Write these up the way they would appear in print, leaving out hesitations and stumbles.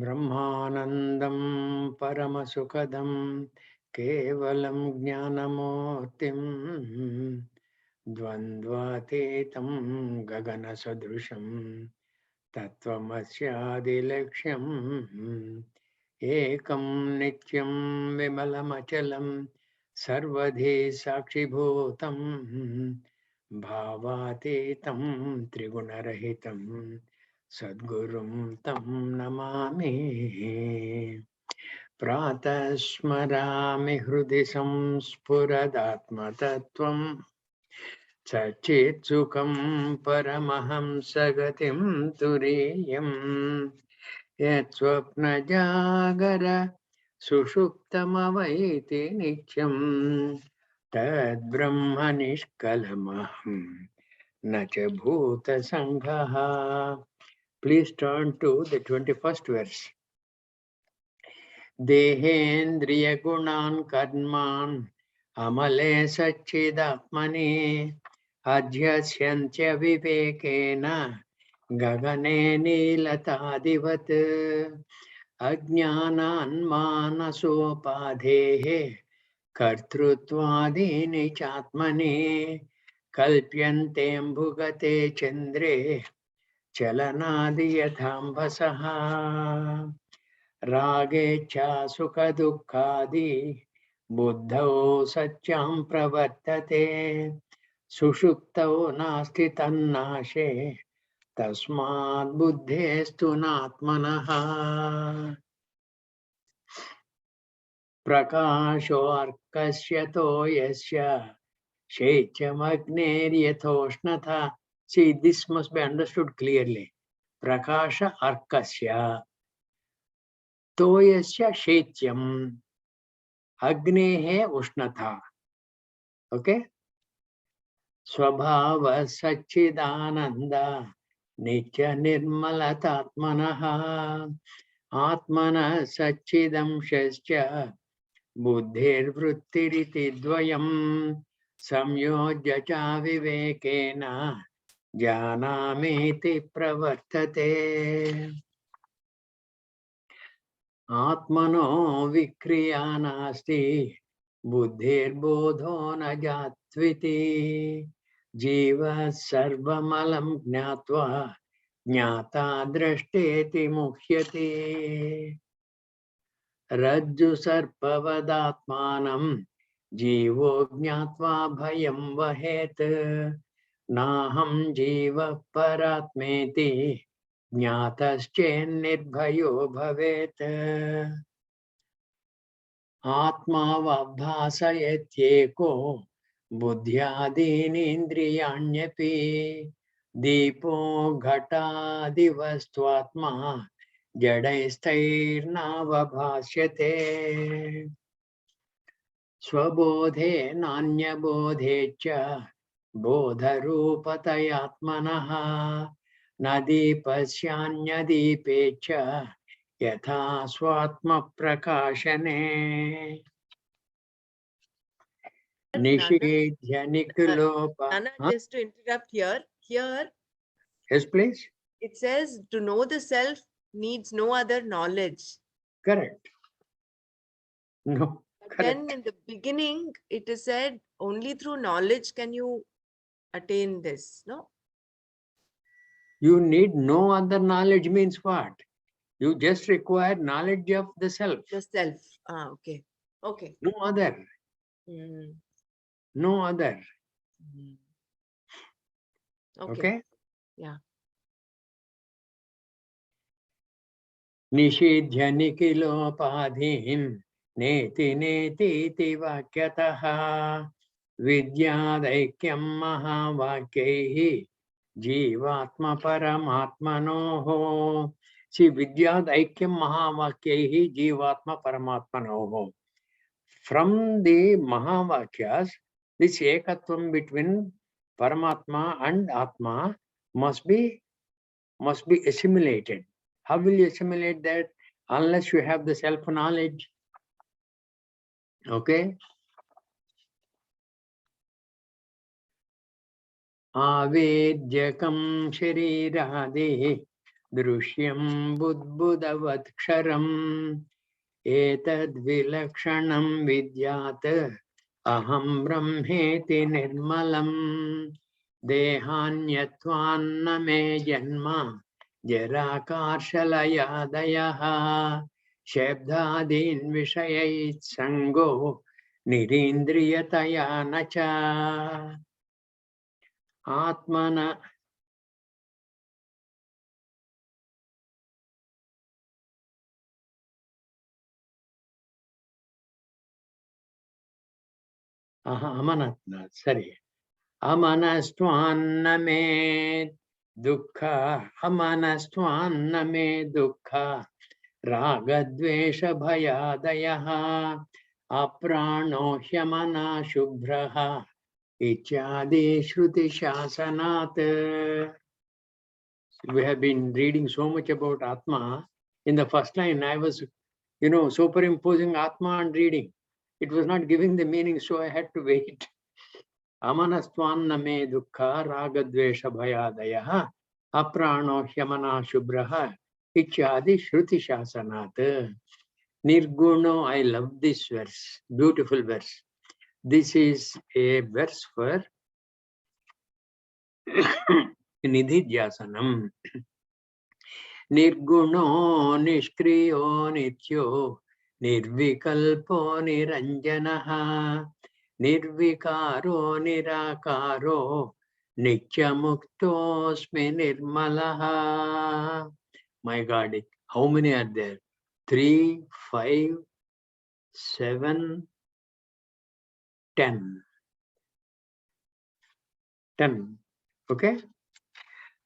ब्रह्मानन्दं परमसुखदं केवलं ज्ञानमूर्तिं द्वन्द्वातीतं गगनसदृशं तत्त्वमस्यादिलक्ष्यम् एकं नित्यं विमलमचलं सर्वधी साक्षिभूतं भावातीतं त्रिगुणरहितं सद्गुरुं तं नमामि। प्रातः स्मरामि हृदि संस्फुरदात्मतत्त्वं सच्चित्सुखं परमहंसगतिं तुरीयम् यत्स्वप्नजागर सुषुप्तमवैति नित्यं तद्ब्रह्म निष्कलमहं न च भूतसङ्घः. Please turn to the 21st verse. देहेन्द्रिय गुणान् कर्मान् अमले सच्चिदात्मनि अध्यस्यन्त्य विवेकेन गगने नीलतादिवत् अज्ञानान्मानसोपाधेः कर्तृत्वादीनि चात्मनि कल्प्यन्तेऽम्बुगते चन्द्रे चलनादि यथाम्भसः रागेच्छा सुख दुःखादि बुद्धौ सत्यां प्रवर्तते सुषुप्तौ नास्ति तन्नाशे तस्मात् बुद्धेस्तु नात्मनः प्रकाशो अर्कस्य तोयस्य शैत्यमग्नेर्यथोष्णता. See, this must be understood clearly. Prakasha arkasya toyasya shaityam agnehe ushnatha. Okay? Swabhava sachidananda nitya nirmalatatmanaha atmana sachidamshasya buddhir vrittiriti dvayam samyojya cha vivekena janamiti pravartate. Atmano vikriya nasti buddhirbodho na jatviti jiva sarvamalam gnatva gnata drashteti mukhyati rajju sarpavadatmanam jivo gnatva bhayam vahet naham jiva paratmeti ज्ञातश्चेन्निर्भयो भवेत् आत्मा वभासयत्येको बुद्ध्यादीनीन्द्रियाण्यपि दीपो घटादिवस्त्वात्मा जडैस्तैर्नावभाष्यते स्वबोधे नान्यबोधे च बोधरूपतयात्मनः न दीपस्यान्यदीपे च यथा स्वात्मप्रकाशने निषेध्य निखिलोपा. Nana, just to interrupt here. Yes, please. It says to know the self needs no other knowledge. Correct. No. But Correct. then in the beginning, it is said only through knowledge can you attain this, no? You need no other knowledge means what? You just require knowledge of the self. The self. Ah, okay. Okay. No other. No other. Okay? Yeah. निषेध्य निखिलोपाधीन् नेति नेतीति वाक्यतः विद्यादैक्यं महावाक्यैः जीवात्मपरमात्मनोः. See, vidyadaikyam mahavakyaihi jivatma paramatmanoho. From the mahavakyas, this ekatvam between paramatma and atma must be assimilated. How will you assimilate that? Unless you have the self-knowledge. Okay? Avedjakam shariradi Drushyam budbudavatksharam etad vilakshanam vidyat aham brahmeti nirmalam dehanyatvanna me janma jarakarshalayadayaha shabdadin vishayait sango nirindriyataya nacha atmana amanatna sari amanastvanna me dukkha amanastvanna me dukkha ragadvesha bhayadayaha aprano hyamana shubhraha ityadi shruti shasanat. We have been reading so much about Atma. In the first line, I was, superimposing Atma and reading. It was not giving the meaning, so I had to wait. Amanastvanna me dukkha ragadvesha bhayadayaha aprano hyamana shubhraha ityadi shruti shasanat. Nirguno, I love this verse, beautiful verse. This is a verse for Nidhidhyasanam. Nirguno nishkriyo nityo nirvikalpo niranjanaha nirvikaro nirakaro nityamukto'smi nirmalaha. My God, how many are there? 3, 5, 7, 10. 10. Okay?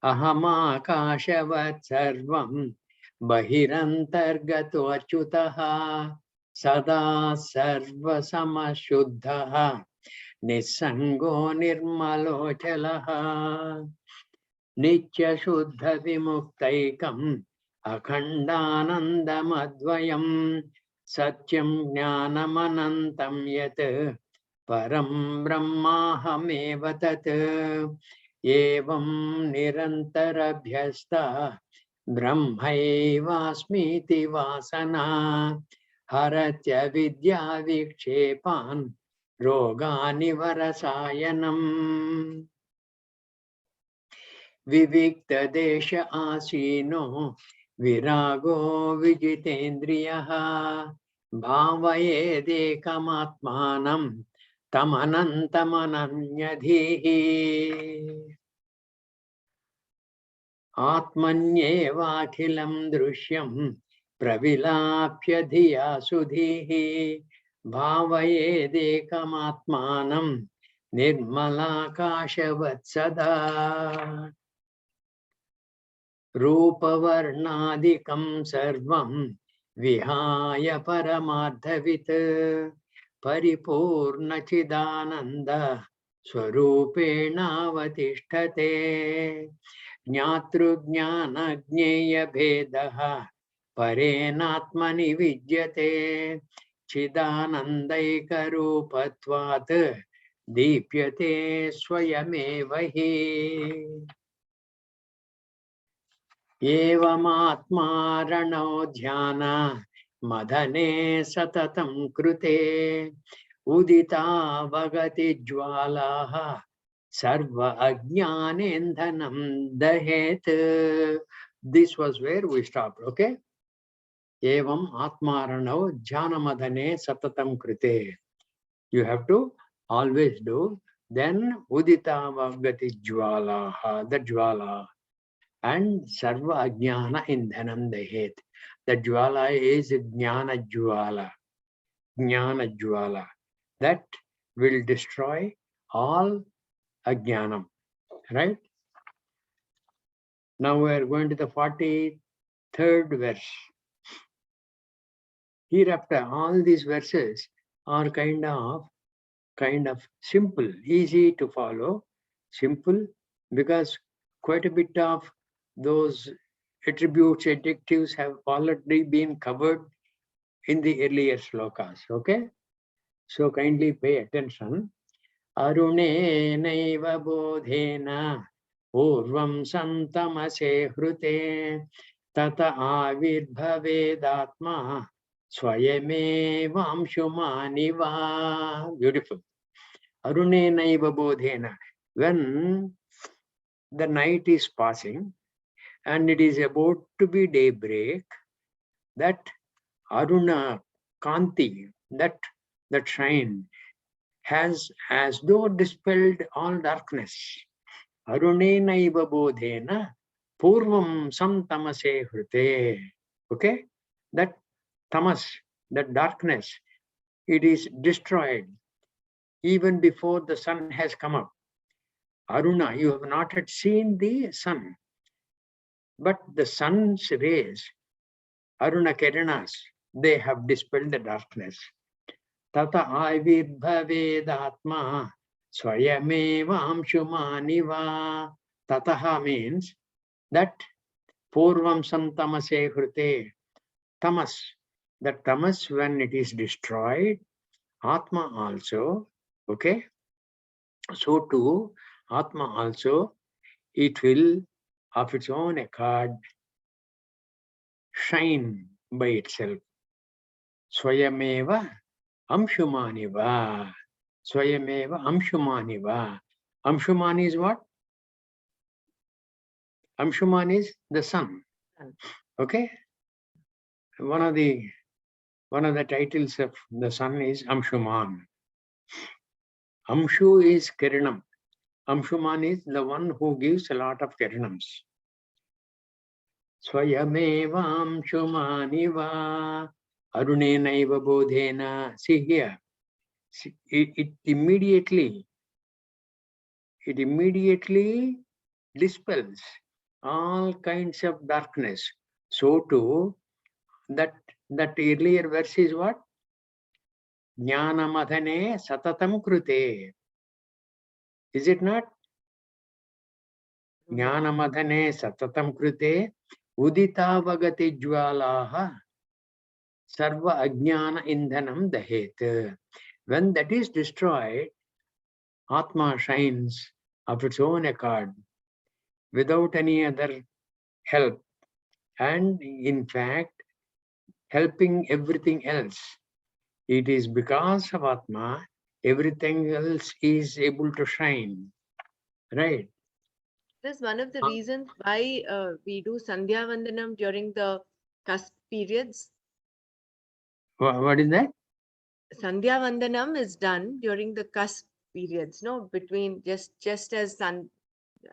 Ahamakashavat sarvam bahirantargato achyutaha sada sarva samashuddhaha nisango nirmalo chalaha nitya shuddha vimuktaikam akhandanandamadvayam satyam jnanamanantam yat param brahmahame tat evam nirantarabhyasta brahmaivasmiti vasana haratya vidya vikshepan rogani varasayanam vivikta desha asino virago vijitendriyaha bhavayedekamatmanam tamanantamananyadhihi atmanyevakhilam drishyam pravilapya dhiya sudhihi bhavayedekamatmanam nirmalakashavat sada रूपवर्णादिकं सर्वं विहाय परमार्थवित् परिपूर्णचिदानन्द स्वरूपेणावतिष्ठते ज्ञातृज्ञानज्ञेयभेदः परेणात्मनि विद्यते चिदानन्दैकरूपत्वात् दीप्यते स्वयमेव हि एवमात्मारणो ध्यान मदने सततं कृते उदिता भगति ज्वालाः सर्व अज्ञानेन्धनं दहेत्. This was where we stopped, okay? Evam atmaranau jnanamadane satatam krite. You have to always do. Then udita bhagati jwalaha, the jwala. And sarva ajnana indhanam dahet. The jwala is jnana jwala. Jnana jwala. That will destroy all ajnanam. Right? Now we are going to the 43rd verse. Hereafter, all these verses are kind of simple, easy to follow. Simple because quite a bit of those attributes, adjectives have already been covered in the earlier slokas. Okay? So kindly pay attention. Arune naiva bodhena Purvam santamase hrute tata avirbhavedatma swayameva amshumaniva. Beautiful. Arune naiva bodhena. When the night is passing and it is about to be daybreak, that Aruna Kanti, that shine has as though dispelled all darkness. Arunena iva bodhena purvam sam tamase hrute. Okay? That tamas, that darkness, it is destroyed even before the sun has come up. Aruna, you have not yet seen the sun, but the sun's rays, Aruna Kiranas, they have dispelled the darkness. Tata avirbhavedatma swayameva amshumaniva. Tataha means that purvam santamase hrute. Tamas, the tamas when it is destroyed, Atma also, okay? So too, Atma also, it will of its own accord shine by itself. Swayameva amshumaniva. Swayameva amshumaniva. Amshuman is what? Amshuman is the sun. Okay? One of the titles of the sun is Amshuman. Amshu is Kiranam. Amshuman is the one who gives a lot of Kiranams. Swayameva Amshumaniva Arunenaiva Bodhena. See here. It immediately dispels all kinds of darkness. So too, that earlier verse is what? Jnanamadhane satatam krute. Is it not? Jnanamadhane satatam krute udita vagati jwalaha sarva ajnana indhanam dahet. When that is destroyed, Atma shines of its own accord without any other help, and in fact helping everything else. It is because of Atma everything else is able to shine, right? That's one of the reasons why we do Sandhya Vandanam during the cusp periods. What is that? Sandhya Vandanam is done during the cusp periods, no, between just as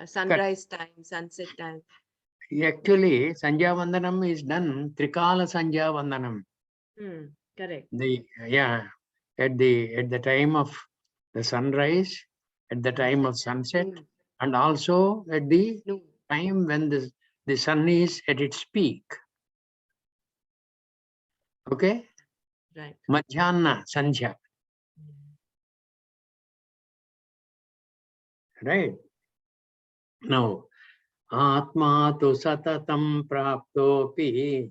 sunrise time, sunset time. Actually, Sandhya Vandanam is done Trikala Sandhya Vandanam. Correct. At the time of the sunrise, at the time of sunset, and also at the time when the sun is at its peak. Okay? Right. Madhyana Sandhya. Right? Now, Atma tu satatam praptopi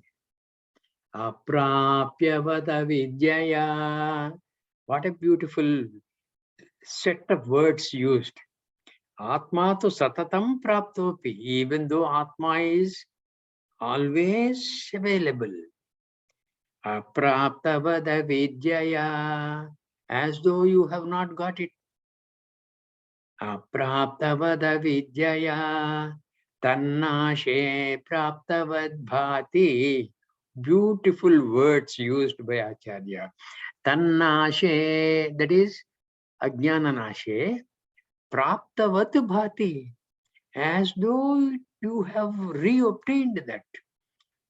aprapyavada vidyaya. What a beautiful set of words used. Atma tu satatam praptopi. Even though Atma is always available. Apraptavada vidyaya. As though you have not got it. Apraptavada vidyaya. Tannashe praptavad bhati. Beautiful words used by Acharya. Tannashe, that is Ajnananashe. Praptavat bhati. As though you have reobtained that.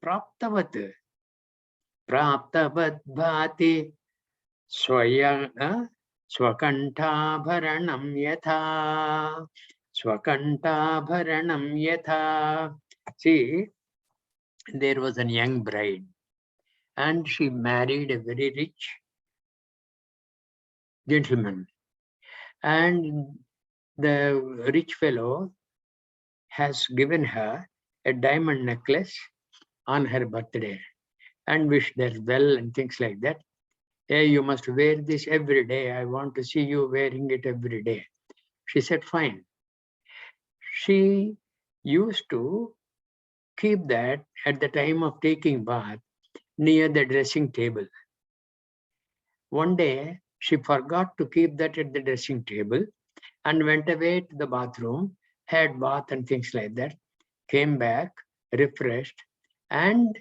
Praptavat. Praptavat bhati. Swayam. Swakanthabharanam yatha. Swakanthabharanam yatha. See, there was a young bride and she married a very rich gentleman. And the rich fellow has given her a diamond necklace on her birthday and wished her well and things like that. Hey, you must wear this every day. I want to see you wearing it every day. She said, fine. she used to keep that at the time of taking bath near the dressing table. One day, she forgot to keep that at the dressing table and went away to the bathroom, had bath and things like that, came back, refreshed, and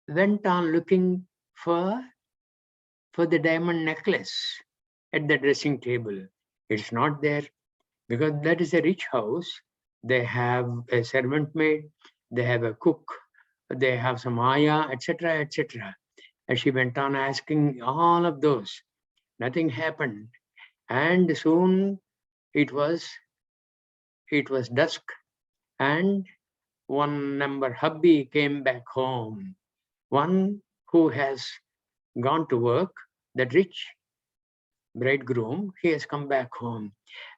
went on looking for the diamond necklace at the dressing table. It's not there because that is a rich house. They have a servant maid, they have a cook, they have some ayah, etc., etc. And she went on asking all of those. Nothing happened. And soon it was dusk, and one number hubby came back home. One who has gone to work, that rich bridegroom, he has come back home.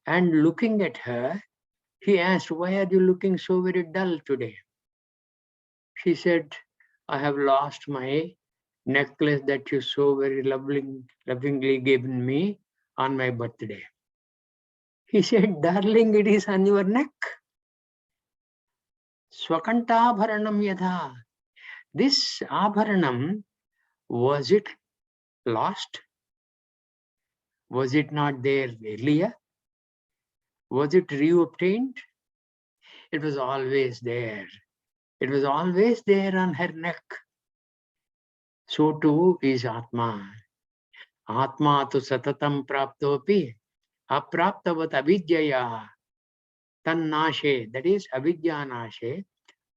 And looking at her, he asked, "Why are you looking so very dull today?" She said, "I have lost my necklace that you so very lovingly given me on my birthday." He said, "Darling, it is on your neck. Swakantabharanam yadha." This abharanam, was it lost? Was it not there earlier? Was it reobtained? It was always there. It was always there on her neck. So too is Atma. Atma tu satatam praptopi apraptavat avidyaya tannashe, that is avidyanashe,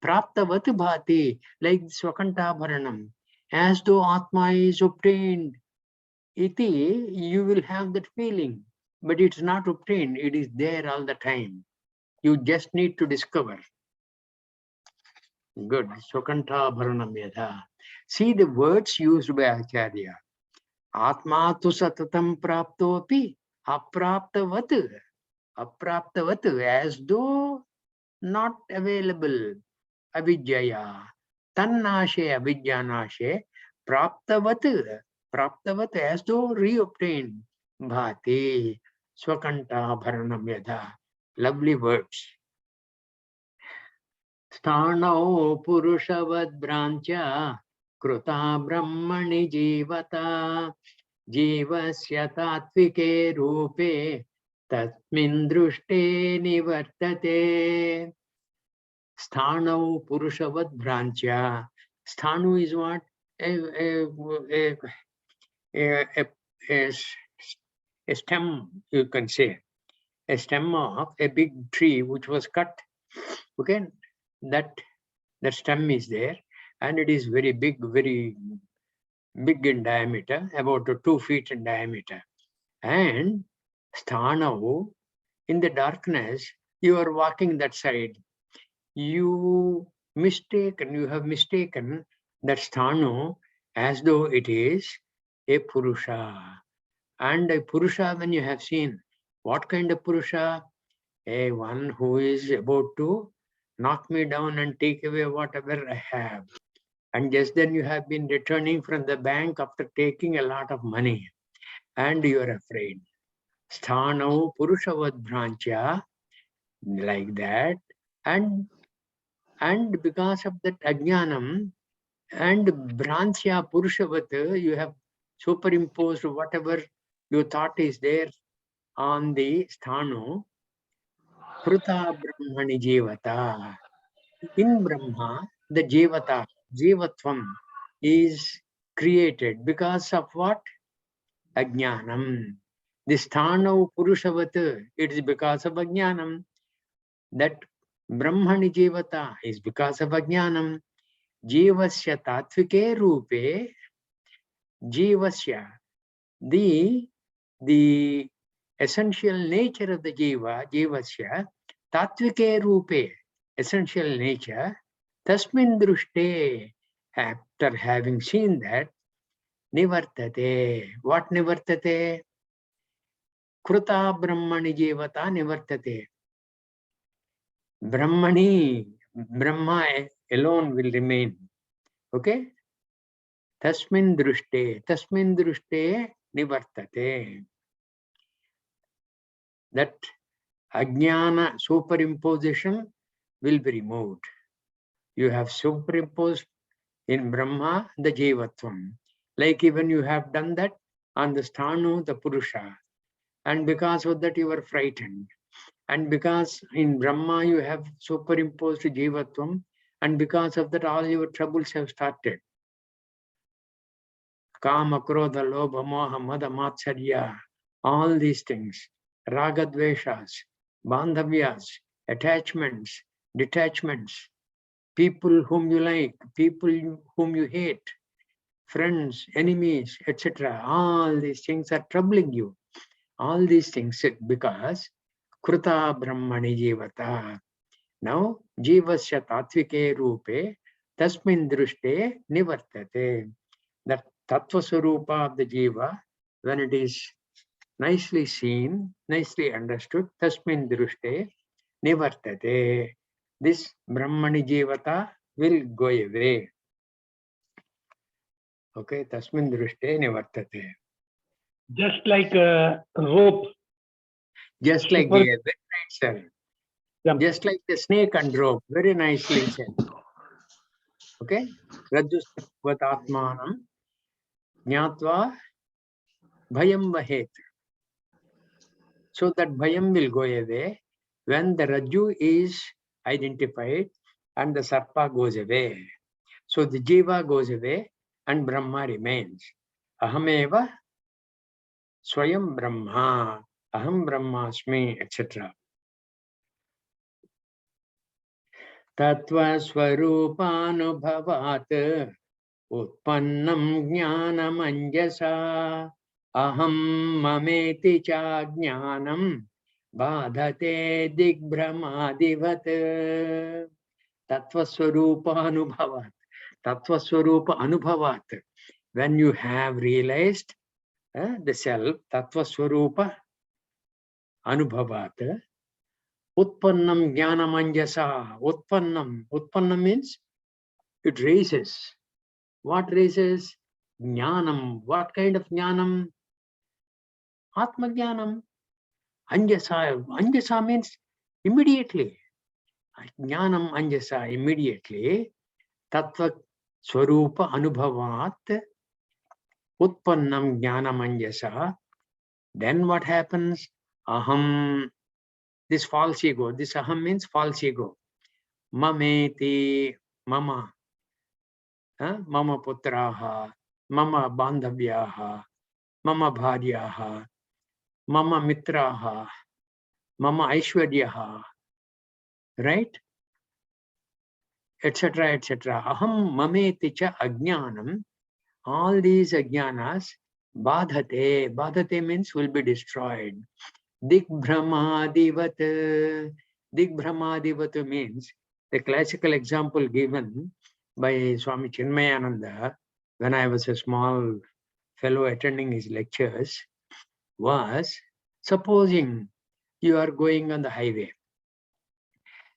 praptavat bhati, like Swakantabharanam. As though Atma is obtained, iti, you will have that feeling, but it's not obtained. It is there all the time. You just need to discover. Good. Swakantabharanam yadha. See the words used by Acharya. Atma tu satatam praptopi apraptavat. Apraptavat, as though not available. Avidyaya. Tannashe avidyanashe. Praptavat. Praptavat, as though reobtained. Bhati. Swakantabharanam yadha. Lovely words. Sthanau purushavad brancha kruta brahmani jivata jivasya tatvike rupe tasmin drushte nivartate. Sthanau purushavad brancha. Sthanu is what? A stem, you can say. A stem of a big tree which was cut. Okay, that stem is there, and it is very big in diameter, about 2 feet in diameter. And sthanavu, in the darkness, you are walking that side. You have mistaken that sthanu as though it is a purusha. And a purusha, when you have seen, what kind of purusha? A one who is about to knock me down and take away whatever I have. And just then you have been returning from the bank after taking a lot of money, and you are afraid. Sthanau purushavad brancha, like that. And because of that ajnanam and brancha purushavat, you have superimposed whatever you thought is there on the sthanu. Kruta brahmani jivata. In Brahma, the jivata, jivatvam, is created because of what? Ajnanam. The sthanav purushavat, it is because of ajnanam. That brahmani jivata is because of ajnanam. Jivasya tatvike rupe, jivasya, the essential nature of the jivasya, tatvike rupe, essential nature, tasmin drushte, after having seen that, nivartate. What nivartate? Kruta brahmani jivata nivartate. Brahmani, Brahma alone will remain. Okay? Tasmin drushte nivartate. That Ajnana superimposition will be removed. You have superimposed in Brahma the Jivatvam. Like even you have done that on the Sthanu, the Purusha. And because of that you are frightened. And because in Brahma you have superimposed Jivatvam, and because of that all your troubles have started. Kama, Krodha, Lobha, Moha, Mada, Matsarya, all these things, Ragadveshas, Bandhavyas, attachments, detachments, people whom you like, people whom you hate, friends, enemies, etc. All these things are troubling you. All these things because Kruta Brahmani Jivata. Now, Jivasya Tatvike Rupe, Tasmin Drushte Nivartate. The Tattva Swarupa of the Jiva, when it is nicely seen, nicely understood, Tasmin Drushte Nivartate. This Brahmani Jivata will go away. Okay, Tasmin Drushte Nivartate. Just like a rope. Just like the very right, sir. Just like the snake and rope, very nicely said. Okay, Rajjustatvat Atmanam Jnatva Bhayam Vahet. So that Bhayam will go away when the Rajju is identified and the Sarpa goes away. So the Jiva goes away and Brahma remains. Ahameva Swayam Brahma, Aham Brahmasmi, etc. Tattva Swarupanubhavat Utpannam Jnanam Anjasa Aham Mameti Cha Jnanam Badhate Digbramadivat Tattva Swarupa Anubhavat. Tattva Swarupa Anubhavat. When you have realized the self, Tattva Swarupa Anubhavat, Utpannam Jnanam Anjasa. Utpannam. Utpannam means it raises. What raises? Jnanam. What kind of jnanam? Atma jnanam. Anjasa. Anjasa means immediately. Jnanam anjasa, immediately. Tattva swarupa anubhavat. Utpannam jnanam anjasa. Then what happens? Aham. This false ego. This aham means false ego. Mameti. Mama. Mama putraha. Mama bandhavyaha. Mama bharyaha. Mama mitraha, Mama Aishwaryaha, right? Etc. etc. Aham mameti cha ajnanam. All these ajnanas, badhate. Badhate means will be destroyed. Digbramadivat. Digbramadivat means the classical example given by Swami Chinmayananda when I was a small fellow attending his lectures was, supposing you are going on the highway.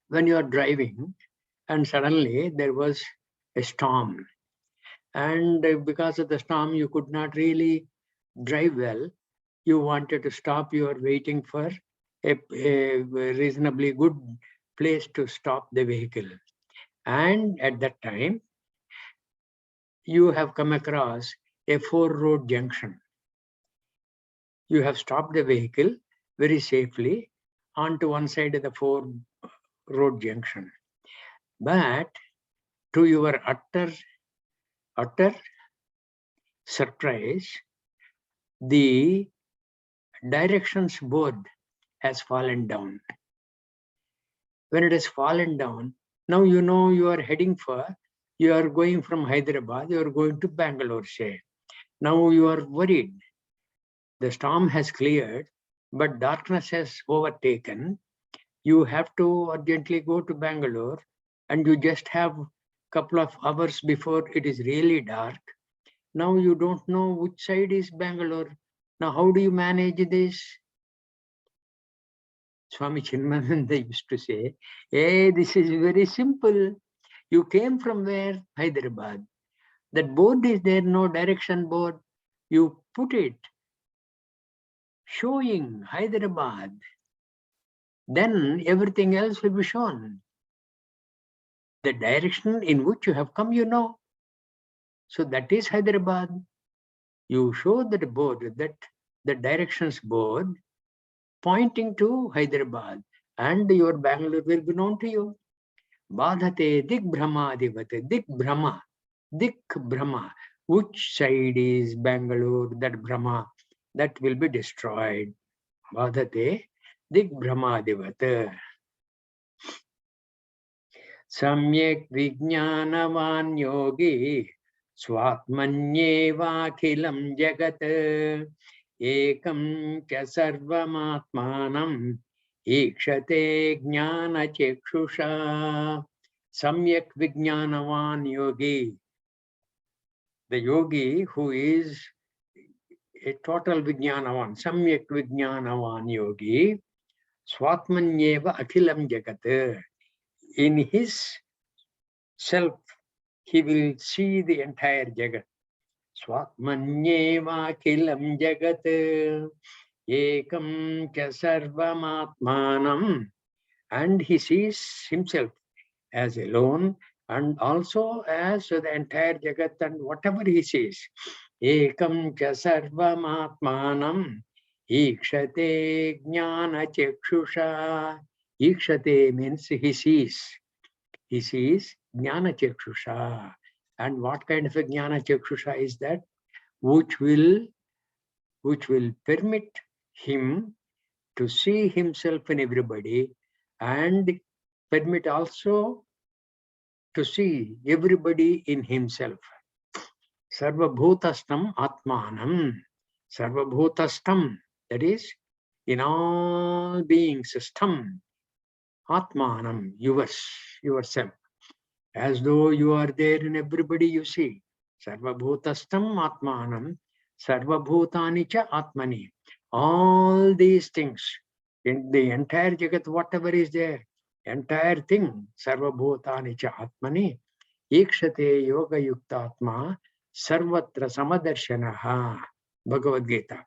When you are driving and suddenly there was a storm, and because of the storm you could not really drive well, you wanted to stop, you are waiting for a reasonably good place to stop the vehicle. And at that time, you have come across a 4-road junction. You have stopped the vehicle very safely onto one side of the 4-road junction. But to your utter surprise, the directions board has fallen down. When it has fallen down, now you know you are heading for, you are going from Hyderabad, you are going to Bangalore, say. Now you are worried. The storm has cleared, but darkness has overtaken. You have to urgently go to Bangalore, and you just have a couple of hours before it is really dark. Now you don't know which side is Bangalore. Now how do you manage this? Swami Chinmayananda used to say, hey, this is very simple. You came from where? Hyderabad. That board is there, no direction board. You put it showing Hyderabad. then everything else will be shown. The direction in which you have come, you know. So that is Hyderabad. You show that board, that the directions board pointing to Hyderabad, and your Bangalore will be known to you. Badhate dik brahmadivate, dik brahma, dik brahma. Which side is Bangalore, that brahma, that will be destroyed. Badhate dik brahmadivate. Samyak vijnanavan yogi swatmanyevakhilam jagat ekam kya sarvamatmanam ikshate jnana chekshusha. Samyak vijnanavan yogi, the yogi who is a total vijnanavan, samyak vijnanavan yogi, swatmanyeva akhilam jagat. In his self, he will see the entire jagat. Swatmanyeva kilam jagat ekam kya sarvamatmanam. And he sees himself as alone and also as the entire jagat and whatever he sees. Ekam kya sarvamatmanam ikshate jnana chekshusha. Ikshate means he sees. He sees jnana chekshusha. And what kind of a jnana chekshusha is that? Which will permit him to see himself in everybody and permit also to see everybody in himself. Sarvabhutastam atmanam. Sarvabhutastam, that is, in all beings, stam. Atmanam, yourself. As though you are there in everybody you see. Sarvabhutastam atmanam, sarvabhutani cha atmani. All these things, in the entire jagat, whatever is there, entire thing, sarvabhutani cha atmani, ikshate yoga yukta atma, sarvatra samadarshanaha. Bhagavad Gita.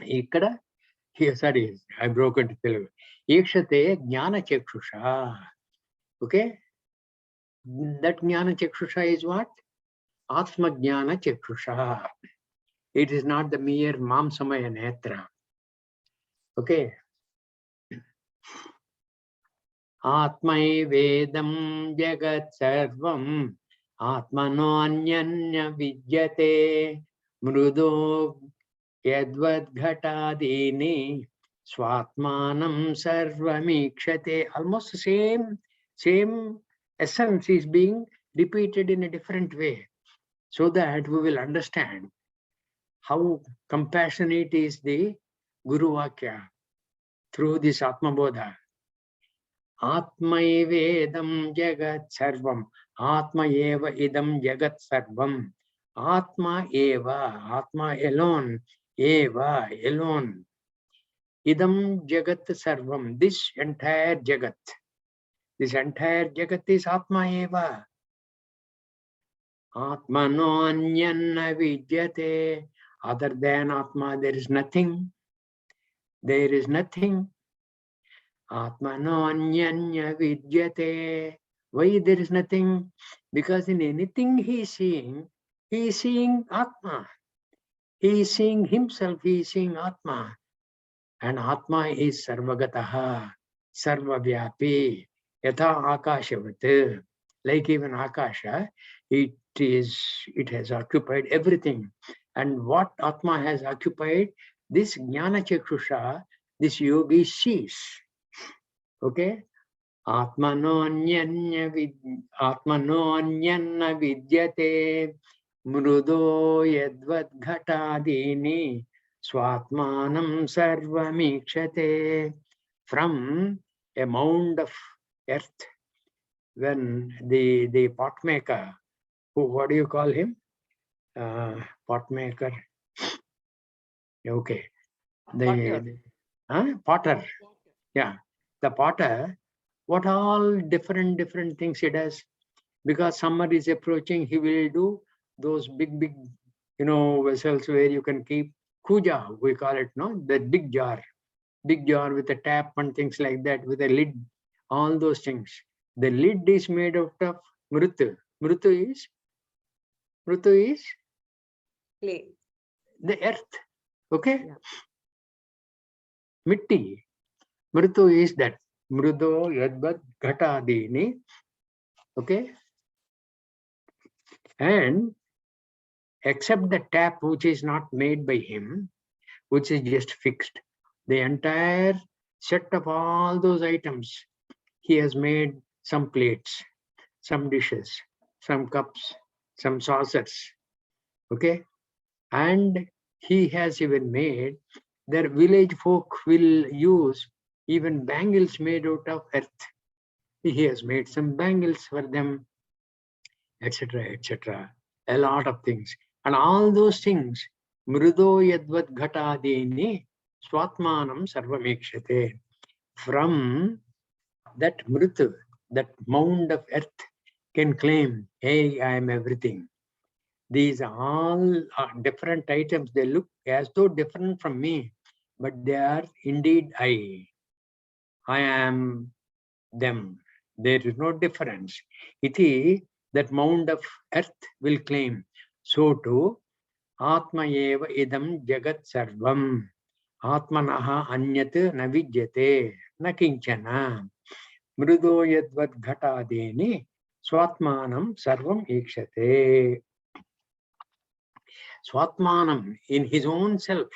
Ikkada, here, sorry, I broke into Telugu. Ikshate jnana chekshusha. Okay? That jnana chekshusha is what? Atma jnana chekshusha. It is not the mere mamsamaya netra. Okay. Atmai vedam jagat sarvam atmano anyanya vidyate mrudo yadvad ghatadini swatmanam sarvamikshate. Almost the same essence is being repeated in a different way, so that we will understand how compassionate is the Guru Vakya through this Atma Bodha. Atma evedam jagat sarvam. Atma eva idam jagat sarvam. Atma eva, Atma alone, eva alone. Idam jagat sarvam. This entire jagat is Atma eva. Atmano anyanna vidyate. Other than Atma, there is nothing. There is nothing. Atmano anyanya vidyate. Why there is nothing? Because in anything he is seeing Atma. He is seeing himself, he is seeing Atma. And Atma is sarvagataha, sarvavyapi, yatha akashavat. Like even Akasha, it has occupied everything. And what Atma has occupied, this jnana chekshusha, this yogi sees. Okay? Atmano anyanna vidyate mrudo yadvad ghatadini swatmanam sarvamikshate. From a mound of earth, when the potmaker, what do you call him? Potmaker. Okay. Potter. Yeah. The potter, what all different things he does. Because summer is approaching, he will do those big, vessels where you can keep kuja, we call it, no? The big jar. big jar with a tap and things like that, with a lid, all those things. The lid is made out of mrutu. Mrutu is Clay. the earth. Okay? Yeah. Mitti. Mrutu is that. Mrudo yadvat ghatadini. Okay? And except the tap, which is not made by him, which is just fixed, the entire set of all those items, he has made some plates, some dishes, some cups, some saucers. Okay? And he has even made, their village folk will use even bangles made out of earth. He has made some bangles for them, etc., etc. A lot of things. And all those things, mrudo yadvat ghatadini swatmanam sarvamekshate. From that mrutu, that mound of earth, can claim, hey, I am everything. These all are different items. They look as though different from me, but they are indeed I. I am them. There is no difference. Iti, that mound of earth will claim. So too, Atma eva idam jagat sarvam. Atmanaha anyat na vidyate na kinchana. Mrudo yadvat ghatadeni swatmanam sarvam ikshate. Swatmanam, in his own self,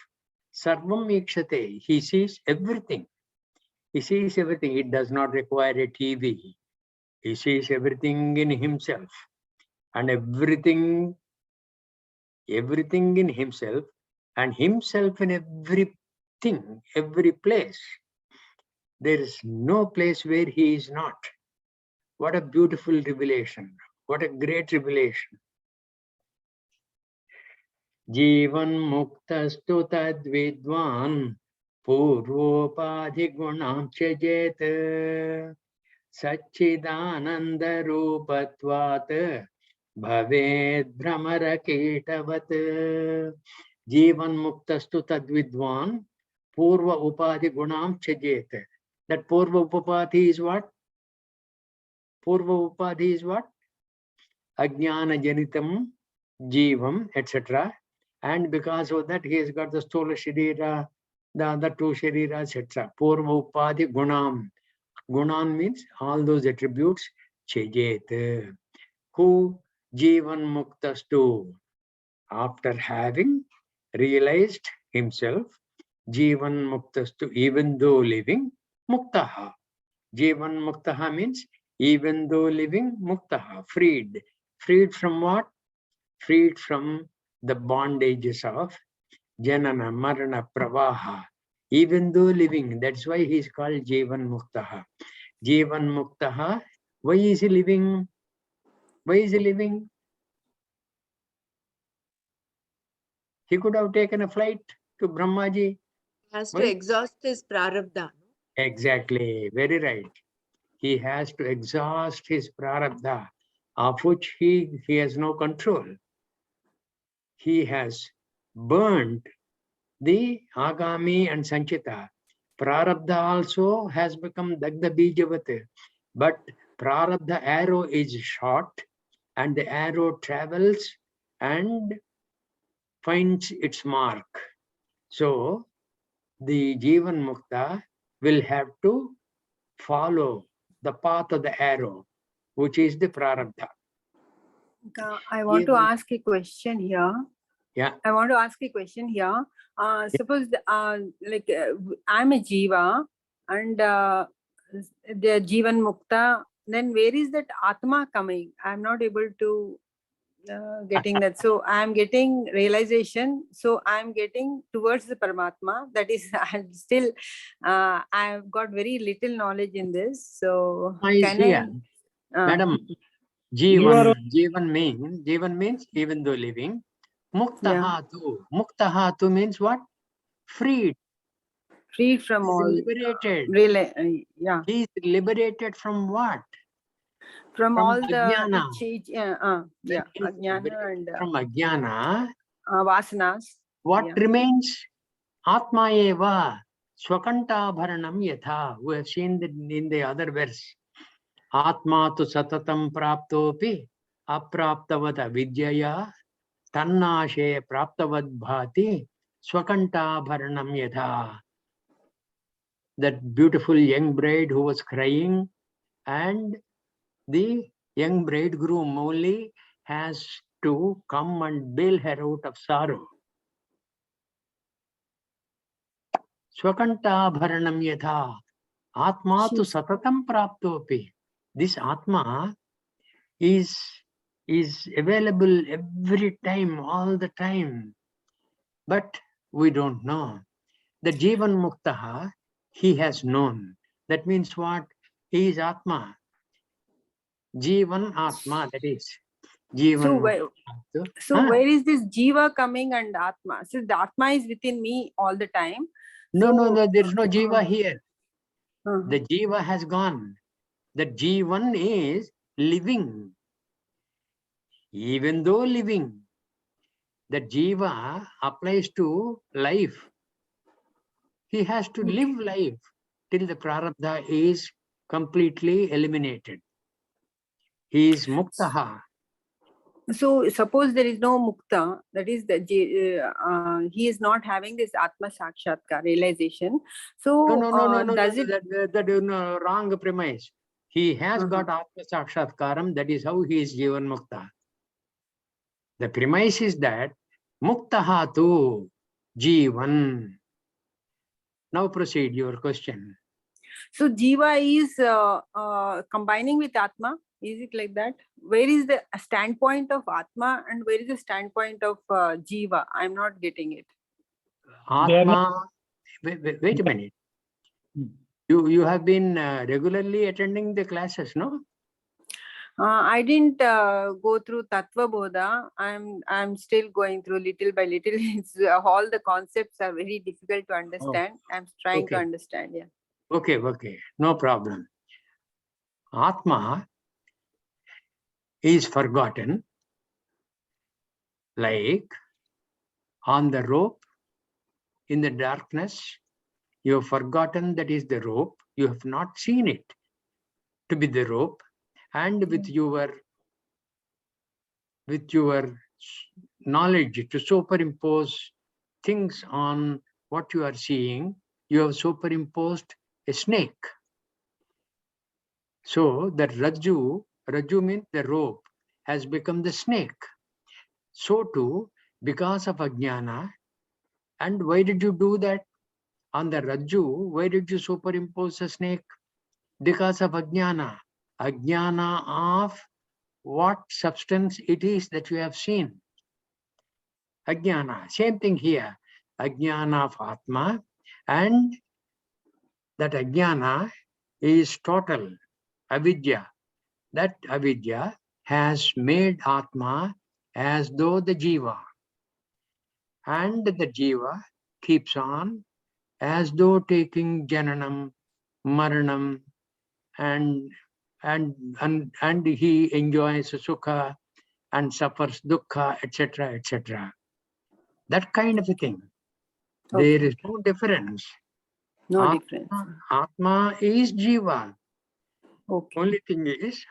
sarvam ikshate, he sees everything. He sees everything. It does not require a TV. He sees everything in himself. And everything in himself, and himself in everything, every place. There is no place where he is not. What a beautiful revelation. What a great revelation. Jivan muktastu tad vidwan purvopadhi gunam chajet Satchidananda rupatvat bhaved brahmara kitavat Jivan muktastu tadvidvan purva upadhi gunam chajet. That purva upadhi is what? Purva upadhi is what? Ajnana janitam, jivam, etc. And because of that, he has got the sthola sharira, the other two shariras, etc. Purva upadhi gunam. Gunan means all those attributes. Chejet. Who jivan muktastu. After having realized himself, jivan muktastu, even though living, muktaha. Jivan muktaha means even though living, muktaha, freed. Freed from what? Freed from the bondages of janana, marana, pravaha. Even though living, that's why he is called jivan muktaha. Jivan muktaha. Why is he living? Why is he living? He could have taken a flight to Brahmaji. Has Why? to exhaust his prarabdha. Exactly, very right. He has to exhaust his prarabdha, of which he has no control. He has burned the agami and sanchita. Prarabdha also has become dagda bijavat, but prarabdha arrow is short and the arrow travels and finds its mark. So the Jivan Mukta will have to follow the path of the arrow, which is the prarabdha. I want to ask a question here. Yeah. I want to ask a question here. Suppose I'm a jiva and the jivan mukta, then where is that atma coming? I'm not able to getting that. So I'm getting realization. So I'm getting towards the Paramatma. That is, I'm still, I've got very little knowledge in this. So can I? Madam, Jivan means even though living. Muktahatu means what? Freed. Freed from all. Liberated. Yeah. He is liberated from what? From all ajnana. Ajnana and from ajnana. vasanas. What remains? Atma eva. Swakantabharanam yatha. We have seen that in the other verse. Atma tu satatam praptopi apraptavata vidyaya tannashe praptavad bhati swakantabharanam yatha. That beautiful young bride who was crying, and the young bridegroom only has to come and bail her out of sorrow. Swakantabharanam yatha. Atma tu satatam praptopi. This Atma is available every time, all the time. But we don't know. The Jivan Muktaha, he has known. That means what? He is Atma. Jivan Atma, that is. Jivan So where is this Jiva coming and Atma? So the Atma is within me all the time. No, there is no Jiva here. Uh-huh. The Jiva has gone. The Jivan is living. Even though living, the Jiva applies to life. He has to live life till the prarabdha is completely eliminated. He is muktaha. So suppose there is no mukta, that is he is not having this Atma Sakshatkar realization. So No, does it? that is no, wrong premise. He has got Atma Sakshatkaram, that is how he is Jivan Mukta. The premise is that Muktaha tu Jivan. Now proceed your question. So Jiva is combining with Atma. Is it like that? Where is the standpoint of Atma and where is the standpoint of Jiva? I'm not getting it. Atma, wait a minute. You have been regularly attending the classes, no? I didn't go through Tattva Bodha. I'm still going through little by little. It's, all the concepts are very difficult to understand. I'm trying to understand. Yeah. Okay, no problem. Atma is forgotten, like on the rope in the darkness. You have forgotten that is the rope. You have not seen it to be the rope, and with your knowledge to superimpose things on what you are seeing, you have superimposed a snake. So that Rajju means the rope, has become the snake. So too, because of Ajnana, and why did you do that? On the Rajju, why did you superimpose a snake? Because of Ajnana. Ajnana of what substance it is that you have seen. Ajnana, same thing here. Ajnana of Atma, and that Ajnana is total avidya. That avidya has made Atma as though the Jiva. And the Jiva keeps on as though taking Jananam, Maranam, and he enjoys Sukha and suffers Dukkha, etc., etc. That kind of a thing. Okay. There is no difference. No Atma, difference. Atma is Jiva. Okay. Only thing is,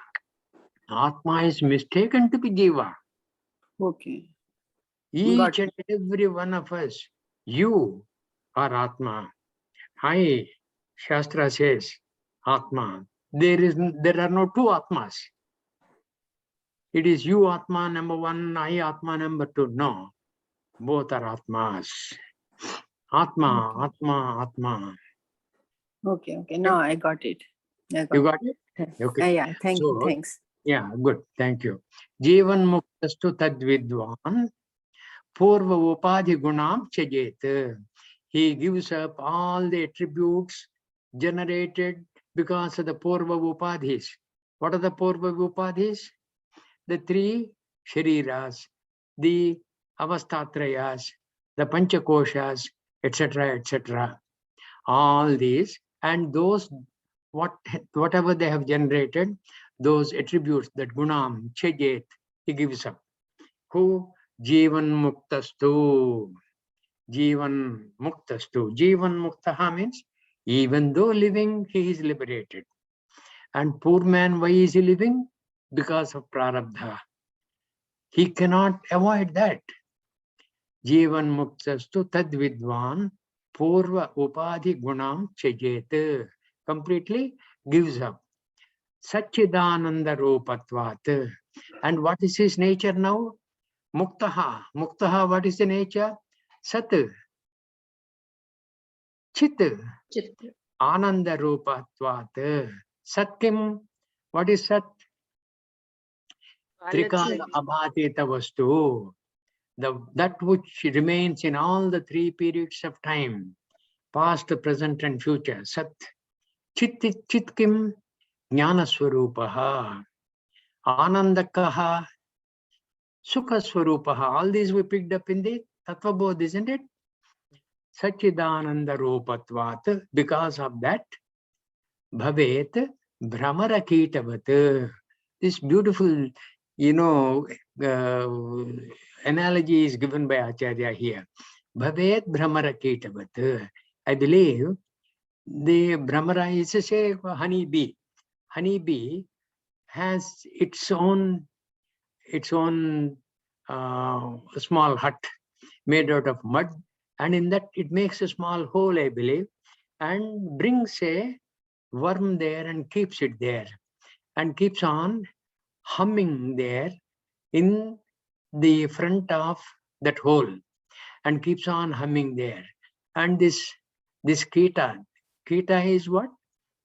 Atma is mistaken to be Jiva. Okay. Each and every one of us, you are Atma. I, Shastra says, Atma. There are no two Atmas. It is you Atma number one, I Atma number two. No, both are Atmas. Atma, Okay. Atma. Okay. Now I got it. You got it? Okay. Yeah. Thanks. Yeah, good. Thank you. Jivan muktastu tadvidvan purva upadhi gunam chajet. He gives up all the attributes generated because of the purva upadhis. What are the purva upadhis? The three shariras, the avastatrayas, the panchakoshas, etc., etc. All these and those whatever they have generated, those attributes, that gunam, chajet, he gives up. Who? Jivan muktastu. Jivan muktastu. Jivan muktaha means even though living, he is liberated. And poor man, why is he living? Because of prarabdha. He cannot avoid that. Jivan muktastu tad vidwan purva upadhi gunam chajet. Completely gives up. Satchidananda rupatvat. And what is his nature now? Muktaha. Muktaha, what is the nature? Sat. Chit. Ananda rupatvat. Satkim. What is Sat? Trikala abhatita vastu. That which remains in all the three periods of time, past, present, and future. Sat. Chitkim. Jnana swarupaha. Anandakaha. Sukha swarupaha. All these we picked up in the Tattva Bodh, isn't it? Satchidananda rupatvat. Because of that, bhavet bhramara kitavat. This beautiful, analogy is given by Acharya here. Bhavet bhramara kitavat. I believe the bhramara is to say honey bee. Honey bee has its own small hut made out of mud, and in that it makes a small hole, I believe, and brings a worm there and keeps it there and keeps on humming there in the front of that hole and keeps on humming there. And this kita is what?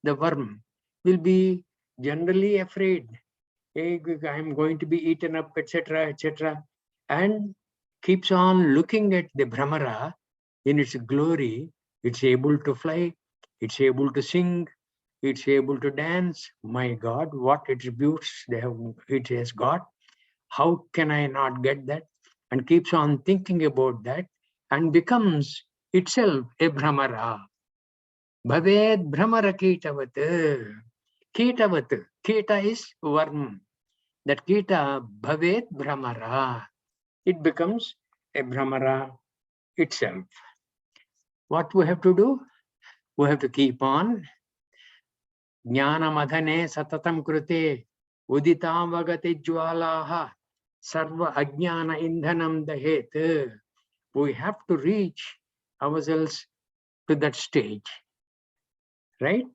The worm will be generally afraid. I'm going to be eaten up, etc., etc. And keeps on looking at the Brahmara in its glory. It's able to fly, it's able to sing, it's able to dance. My God, what attributes it has got. How can I not get that? And keeps on thinking about that and becomes itself a Brahmara. Bhaved Brahmara Kitavat. Kitavat. Kita is worm. That Kita Bhavet Brahmara. It becomes a Brahmara itself. What we have to do? We have to keep on. Jnana madhane satatam krute uditam vagati jwalaha sarva ajnana indhanam dahet. We have to reach ourselves to that stage. Right?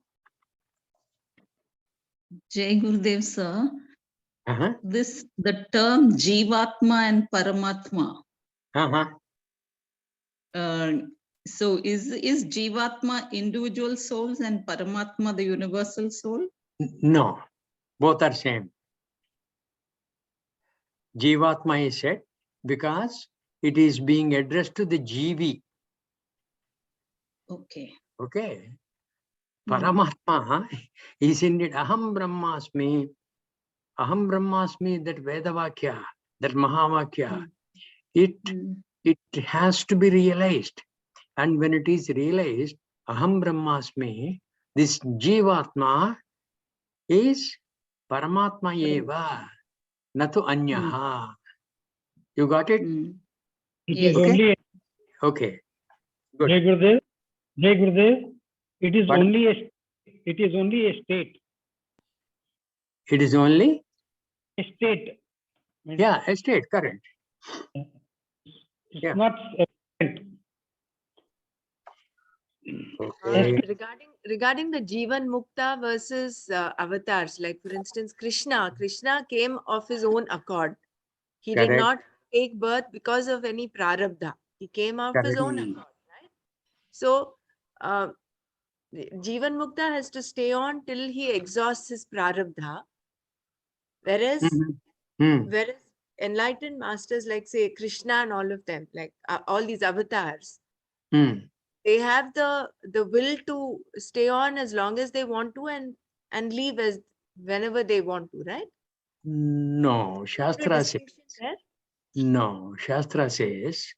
Jai Gurudev sir. The term Jivatma and Paramatma. So is Jivatma individual souls and Paramatma the universal soul? No, both are same. Jivatma is said because it is being addressed to the Jivi. Okay. Okay. Paramatma is indeed Aham Brahmasmi. Aham Brahmasmi, that Vedavakya, that Mahavakya, it has to be realized. And when it is realized, Aham Brahmasmi, this Jivatma is Paramatma eva, natu anyaha. You got it? It Yes. is only Okay. Good. Jai Gurudev. Jai Gurudev. It is What? only a state. It is only? A state. Yeah, a state, correct. It's not event. Okay. Regarding the Jivan Mukta versus avatars, like for instance, Krishna came of his own accord. He did Correct. not take birth because of any prarabdha. He came of his own accord, right? So, Jivan Mukta has to stay on till he exhausts his prarabdha. Whereas enlightened masters like say Krishna and all of them, like all these avatars, they have the will to stay on as long as they want to and leave as whenever they want to, right? No, Shastra says. No, Shastra says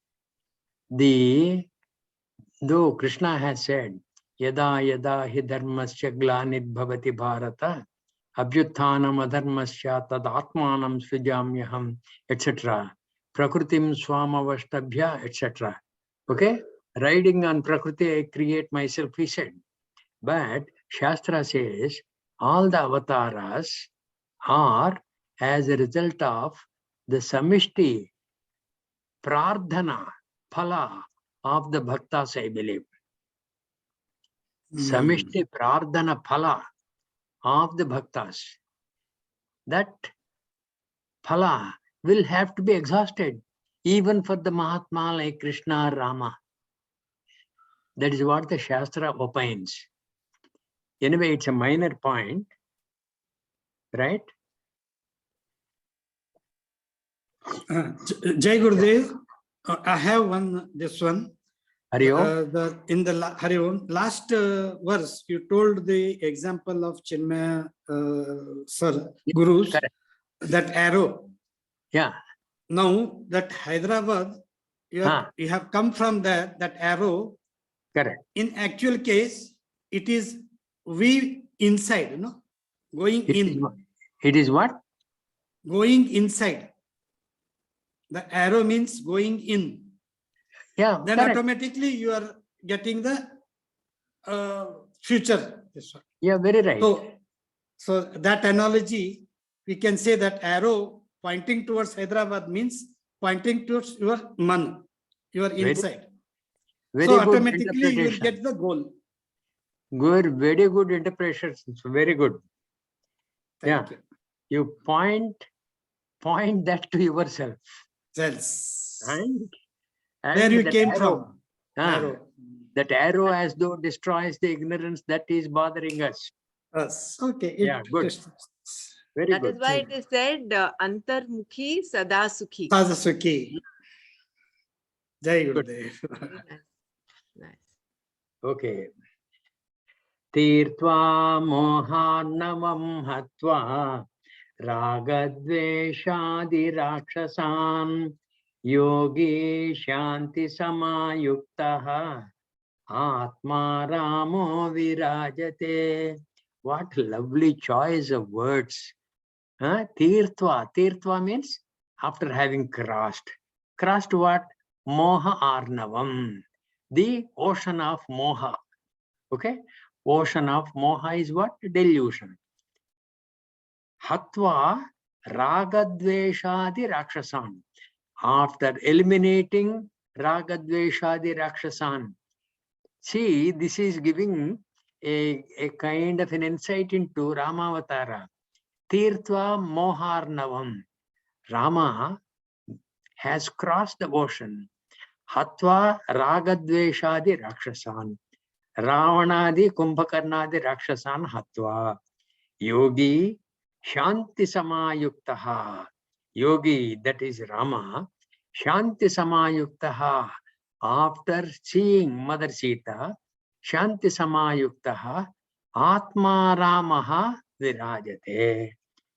though Krishna has said, Yada yada hi dharmasya glanid bhavati bharata, abhyutthanam adharmasya tad atmanam srijamyaham, etc. Prakritim swamavashtabhya, etc. Okay, riding on Prakriti, I create myself, he said. But Shastra says all the avatars are as a result of the samishti prardhana phala of the bhaktas, I believe. Samishti prardhana phala of the bhaktas. That phala will have to be exhausted, even for the Mahatma like Krishna or Rama. That is what the Shastra opines. Anyway, it's a minor point, right? Jai Gurudev, I have this one. Hari Om. Hari Om, last verse, you told the example of Chinmaya sir, Gurus, Correct. that arrow. Yeah. Now that Hyderabad, you have come from that arrow. Correct. In actual case, it is we inside, going in. It is what? Going inside. The arrow means going in. Yeah. Then correct. automatically you are getting the future. Yeah, very right. So that analogy, we can say that arrow pointing towards Hyderabad means pointing towards your man, your inside. Very so good automatically you will get the goal. Good, very good interpretation. Very good. Thank you. You point that to yourself. Yes. And where you came arrow, from. Arrow. That arrow as though destroys the ignorance that is bothering us. Yes. Okay. Good. Very that good. That is why it is said, Antarmukhi Sadasukhi. Sadasukhi. Jai Gurudev. Nice. Okay. Tirtva mohannavam hatva ragadveshadi rakshasam yogi shanti samayuktaha atma ramo virajate. What lovely choice of words. Tirtva. Tirtva means after having crossed. Crossed what? Moha arnavam. The ocean of moha. Okay? Ocean of moha is what? Delusion. Hatva ragadveshadi rakshasan. After eliminating ragadveshadi rakshasan. See, this is giving a kind of an insight into Ramavatara. Tirtva moharnavam. Rama has crossed the ocean. Hatva ragadveshadi rakshasan. Ravanadi kumbhakarnadi rakshasan hatva. Yogi shanti samayuktaha. Yogi, that is Rama, shanti samayuktaha. After seeing Mother Sita, shanti samayuktaha, atma ramaha virajate.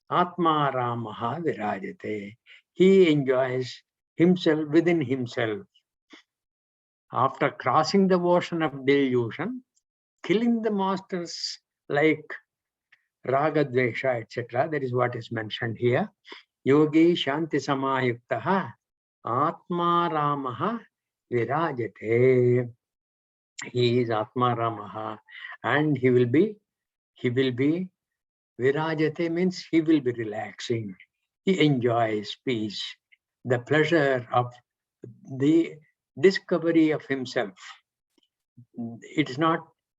Atma ramaha virajate. He enjoys himself within himself. After crossing the ocean of delusion, killing the masters like Ragadvesha, etc. That is what is mentioned here. Yogi Shanti Samayuktaha Atma Ramaha Virajate. He is Atma Ramaha and he will be Virajate means he will be relaxing. He enjoys peace, the pleasure of the discovery of himself. It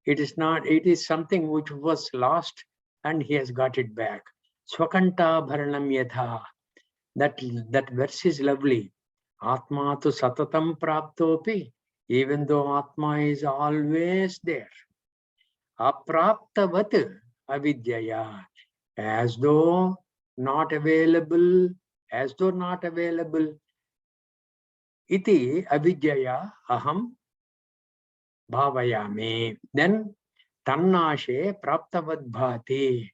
is something which was lost and he has got it back. Swakanta bharanam yatha. That verse is lovely. Atma tu satatam praptopi. Even though Atma is always there. Apraptavat avidyaya. As though not available. Iti avidyaya aham bhavayami. Then tannashe praptavad bhati.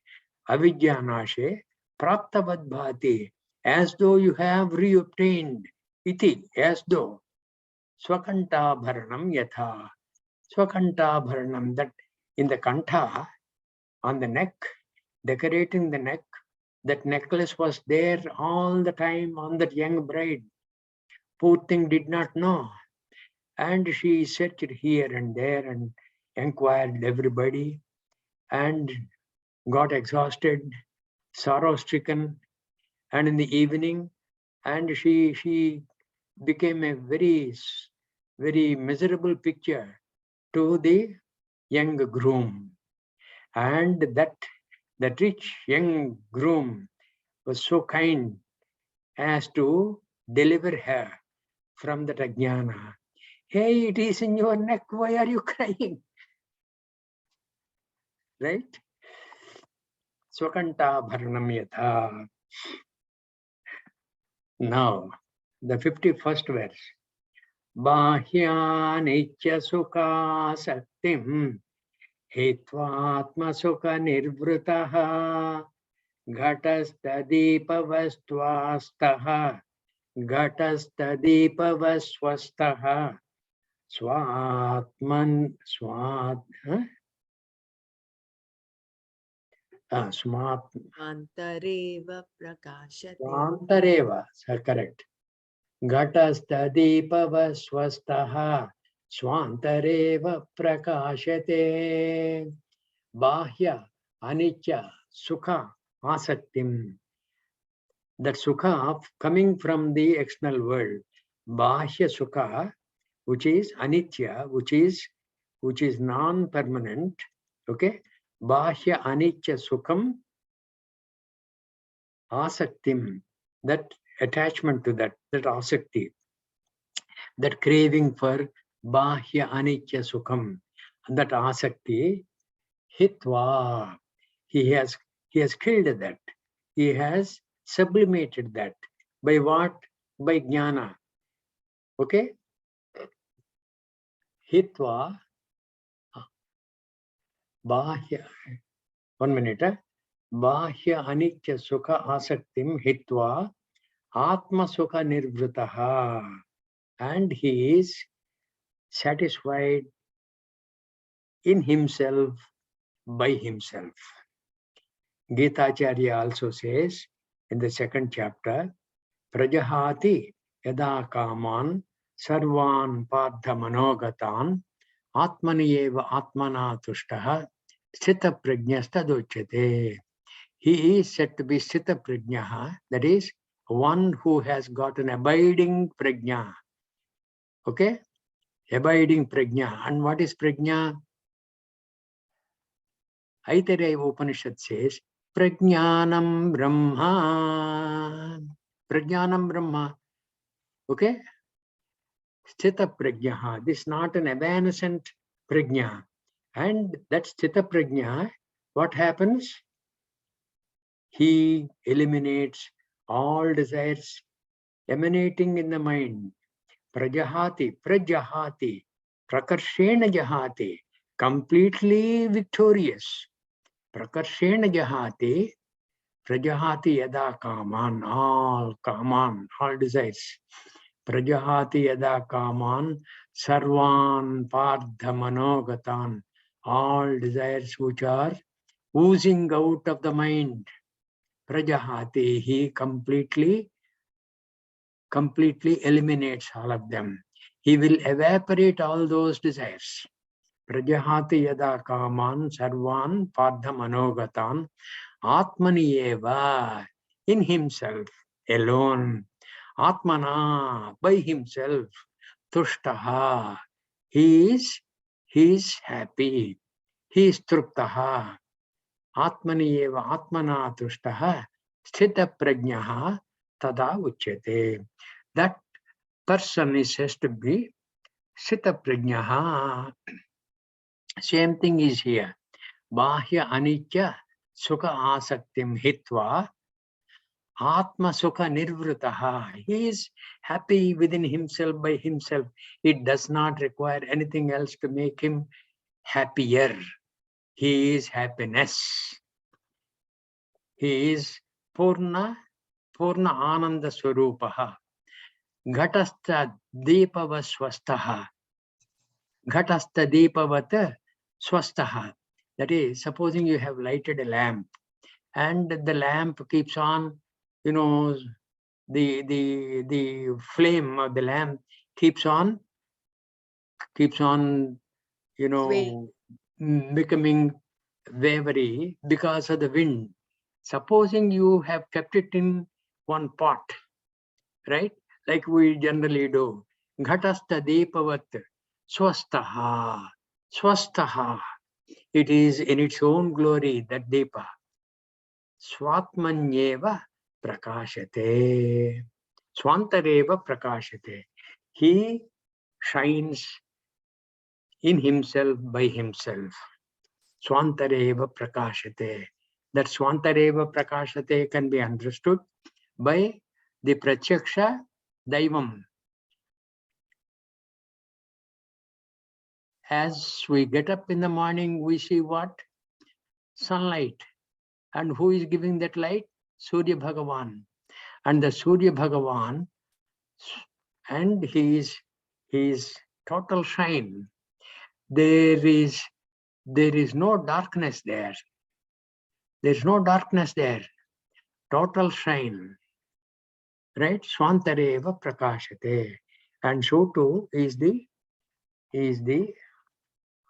Avidyanashe praptavad bhati. As though you have reobtained. Iti, as though. Swakanta bharanam yatha. Swakanta bharanam, that in the kantha, on the neck, decorating the neck, that necklace was there all the time on that young bride. Poor thing did not know. And she searched here and there and inquired everybody and got exhausted, sorrow-stricken. And in the evening, and she became a very miserable picture to the young groom. And that rich young groom was so kind as to deliver her from that ajnana. Hey, it is in your neck, why are you crying? Right? Swakanta bharanam yatha. Now, the 51st verse. Bahyanichya sukha saktim hitvatma sukha nirvritaha ghatastadipavastvastaha ghatastadipavaswastaha swatman smat Antareva prakashate. swantareva, correct. Ghatastadipavaswastaha swantareva prakashate. Bahya anicca sukha asaktim. That sukha coming from the external world. Bahya sukha, which is anicca, which is non-permanent. Okay. Bahya anicca sukham asaktim. That attachment to that asakti, that craving for bahya anicca sukham, that asakti, hitva, he has killed that. He has sublimated that. By what? By jnana. Okay? Hitva, bahya, 1 minute. Bahya anicca sukha asaktim hitva atma sukha nirvritaha. And he is satisfied in himself, by himself. Gita-charya also says in the 2nd chapter, Prajahati yada kaman sarvan padha manogatan atmaniyeva atmana tushtaha sthita prajnastadochyate. He is said to be sthita prajnaha, that is, one who has got an abiding prajna. Okay? Abiding prajna. And what is prajna? Aitareya Upanishad says, Prajnanam Brahma. Prajnanam Brahma. Okay? Sthita prajna. This is not an evanescent prajna. And that sthita prajna, what happens? He eliminates all desires emanating in the mind. Prajahati, prakarshena jahati, completely victorious. Prakarshena jahati, prajahati yada kaman, all desires. Prajahati yada kaman, sarvan pardha manogatan, all desires which are oozing out of the mind. Prajahati, he completely eliminates all of them. He will evaporate all those desires. Prajahati yada kaman sarvan pardha manogatan atmani eva, in himself alone. Atmana, by himself. Tushtaha, he is happy. He is truptaha. Atmani eva atmana tushtaha sthita prajnaha tada uchyate. That person is said to be sthita prajnaha. Same thing is here. Bahya anicca sukha asaktim hitva atma sukha nirvritaha. He is happy within himself, by himself. It does not require anything else to make him happier. He is happiness. He is Purna Ananda Swarupaha. Ghatastha Deepava Swastaha. Ghatastha Deepavata Swastaha. That is, supposing you have lighted a lamp and the lamp keeps on, the flame of the lamp keeps on keeps on, Swaying. becoming wavery because of the wind. Supposing you have kept it in one pot, right? Like we generally do. Ghatastha deepavat swastaha, swastaha. It is in its own glory, that deepa. Swatmanyeva prakashate. Swantareva prakashate. He shines in himself by himself. Swantareva prakashate. That Swantareva prakashate can be understood by the Pratyaksha Daivam. As we get up in the morning, we see what? Sunlight. And who is giving that light? Surya Bhagavan. And the Surya Bhagavan, and his total shine. There is no darkness there. There's no darkness there. Total shine. Right? Swantareva prakashate. And so too is the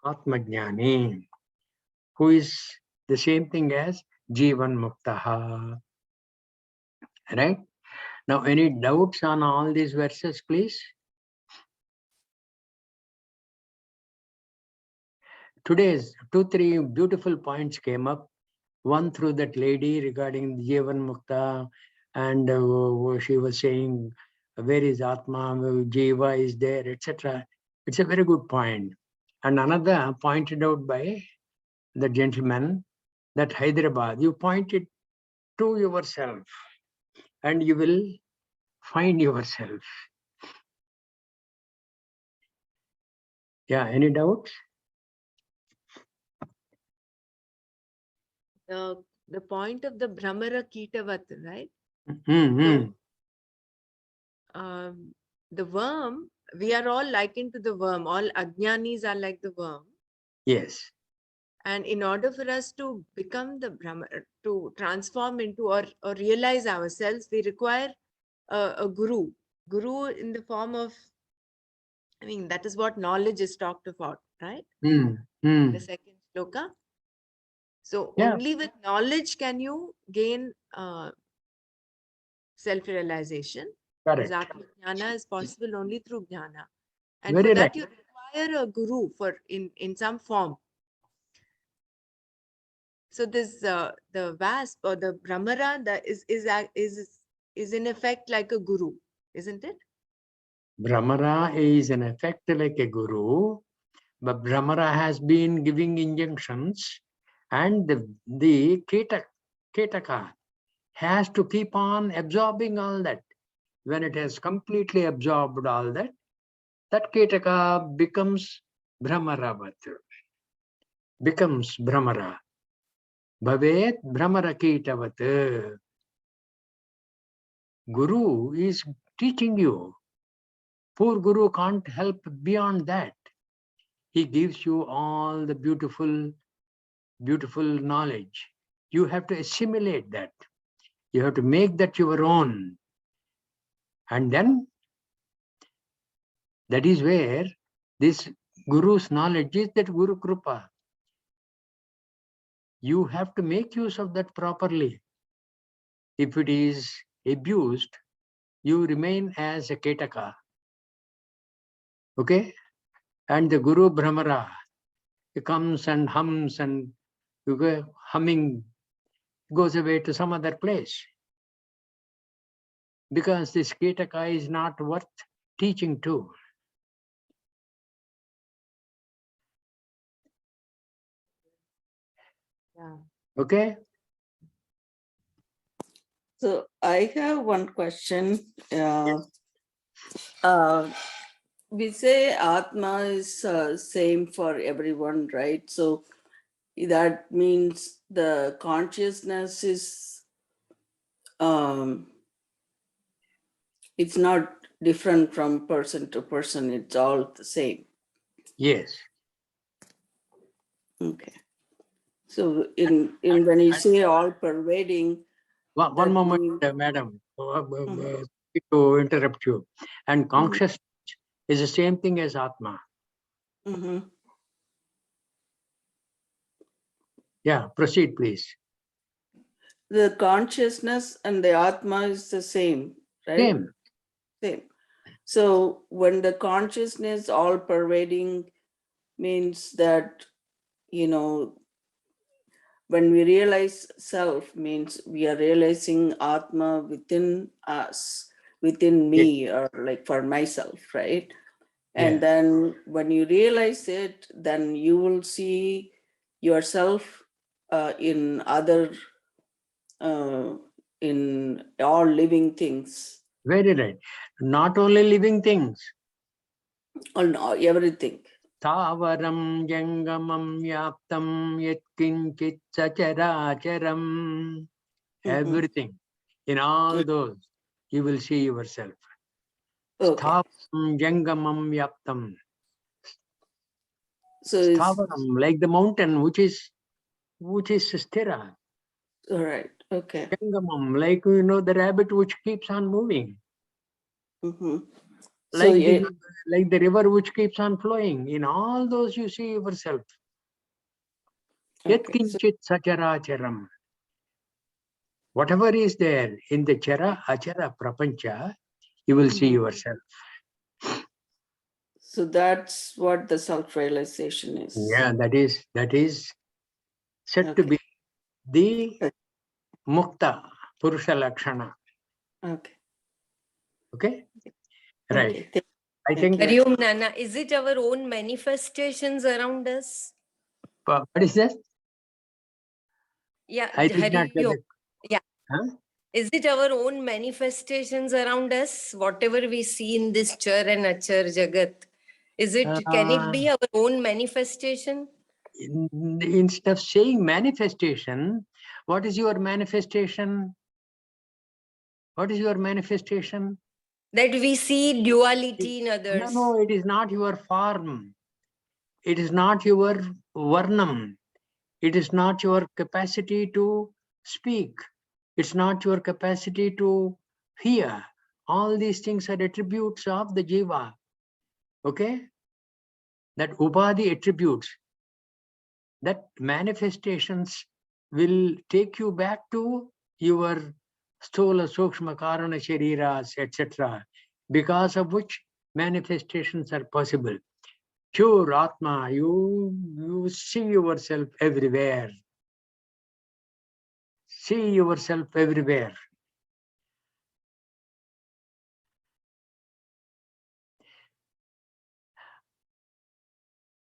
Atmajnani, who is the same thing as Jivan Muktaha. Right? Now, any doubts on all these verses, please? Today's 2-3 beautiful points came up. One through that lady regarding Jivan Mukta, and she was saying, where is Atma, Jiva is there, etc. It's a very good point. And another pointed out by the gentleman that Hyderabad, you point it to yourself and you will find yourself. Yeah, any doubts? The point of the Brahmara Kitavat, right? Mm-hmm. So, the worm, we are all likened to the worm. All Ajnanis are like the worm. Yes. And in order for us to become the Brahmara, to transform into or realize ourselves, we require a guru. Guru in the form of, I mean, that is what knowledge is talked about, right? The second shloka. So only with knowledge can you gain self-realization. Because Atma-jnana is possible only through jnana. And Very for that right. you require a guru in some form. So this the wasp or the Brahmara that is in effect like a guru, isn't it? Brahmara is in effect like a guru, but Brahmara has been giving injunctions, and the Ketaka has to keep on absorbing all that. When it has completely absorbed all that, that Ketaka becomes Brahmaravat, becomes Brahmara. Bhavet Brahmara Kitavat. Guru is teaching you. Poor Guru can't help beyond that. He gives you all the beautiful knowledge. You have to assimilate that. You have to make that your own. And then that is where this Guru's knowledge is, that Guru Krupa. You have to make use of that properly. If it is abused, you remain as a Ketaka. Okay? And the Guru Brahmara, he comes and hums and you go humming, goes away to some other place. Because this Ketaka is not worth teaching to. Yeah. Okay? So I have one question. We say Atma is same for everyone, right? So that means the consciousness is, it's not different from person to person. It's all the same. Yes. Okay. So in when you say all pervading. One moment, madam, to interrupt you. And consciousness is the same thing as Atma. Mhm. Yeah, proceed, please. The consciousness and the Atma is the same, right? Same. Same. So when the consciousness all pervading means that, you know, when we realize self means we are realizing Atma within us, within me, or like for myself, right? And Yeah. then when you realize it, then you will see yourself in other, in all living things, Very right. Not only living things. on everything. Tavaram jangamam yaptam yatkinchit sacharacharam. Everything. In all those, you will see yourself. Okay. Sthavam jangamam yaptam. So it's Stavaram, like the mountain, which is sthira. all right. Okay. Jangamam, like the rabbit which keeps on moving. Mm-hmm. So Like the river which keeps on flowing. In all those you see yourself. Yat okay. So, kinchit sacharacharam. Whatever is there in the chara, achara, prapancha, you will see yourself. so that's what the self-realization is. Yeah, that is said to be the mukta, purusha lakshana. Okay. Okay? Right. Okay. I think, you. Hariom Nana, is it our own manifestations around us? what is that? Yeah, I did not get Hariom. it. Yeah. Huh? Is it our own manifestations around us? Whatever we see in this char and achar jagat, can it be our own manifestation? Instead of saying manifestation, what is your manifestation? What is your manifestation? That we see duality in others. No, it is not your form. It is not your varnam. It is not your capacity to speak. It's not your capacity to hear. All these things are attributes of the jiva. Okay? That upadhi attributes, that manifestations will take you back to your sthola, sukshma, karana, shariras, etc. Because of which manifestations are possible. Pure Atma, you see yourself everywhere. See yourself everywhere.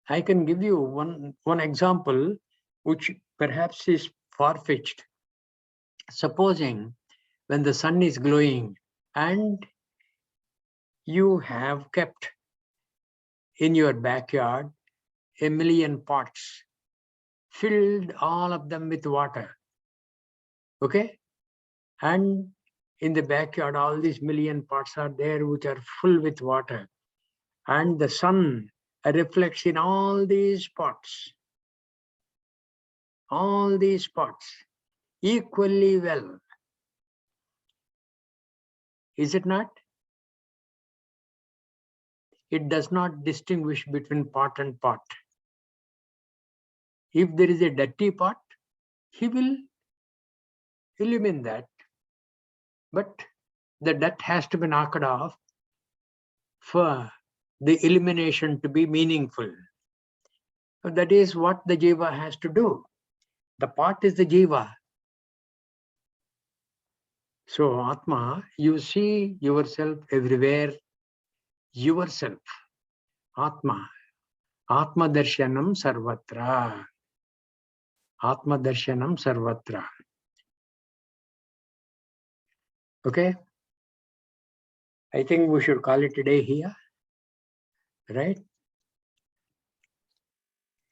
I can give you one example, which perhaps is far-fetched. Supposing when the sun is glowing and you have kept in your backyard a million pots, filled all of them with water. Okay? And in the backyard, all these million pots are there which are full with water. And the sun reflects in all these pots. All these pots equally well. Is it not? It does not distinguish between pot and pot. If there is a dirty pot, he will illumine that. But the dirt has to be knocked off for the illumination to be meaningful. So that is what the jiva has to do. The pot is the jiva. So Atma, you see yourself everywhere, yourself. Atma. Atma darshanam sarvatra. Atma darshanam sarvatra. Okay? I think we should call it a day here. Right?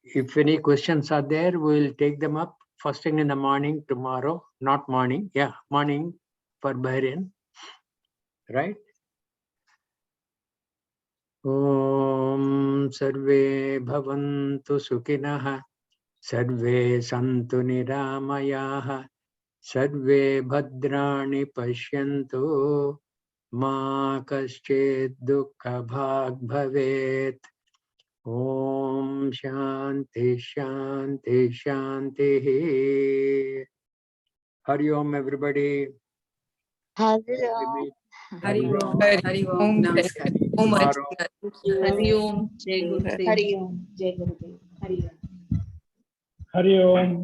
If any questions are there, we will take them up first thing in the morning tomorrow. Not morning. Yeah, morning for Bahrain. Right? Om sarve bhavantu sukhinah. Sarve santu niramayah. Sarve bhadrani pashyantu. Ma kaschet dukkha bhag bhavet. Om Shanti Shanti Shanti. Hari Om, everybody. Hari We Om. meet Hari Om. Hari Hari Om. Om. Namaskar. So much. tomorrow. Hari Om, Jai Gurudev. Hari Om. Jai Gurudev. Hari Om. Hari Om.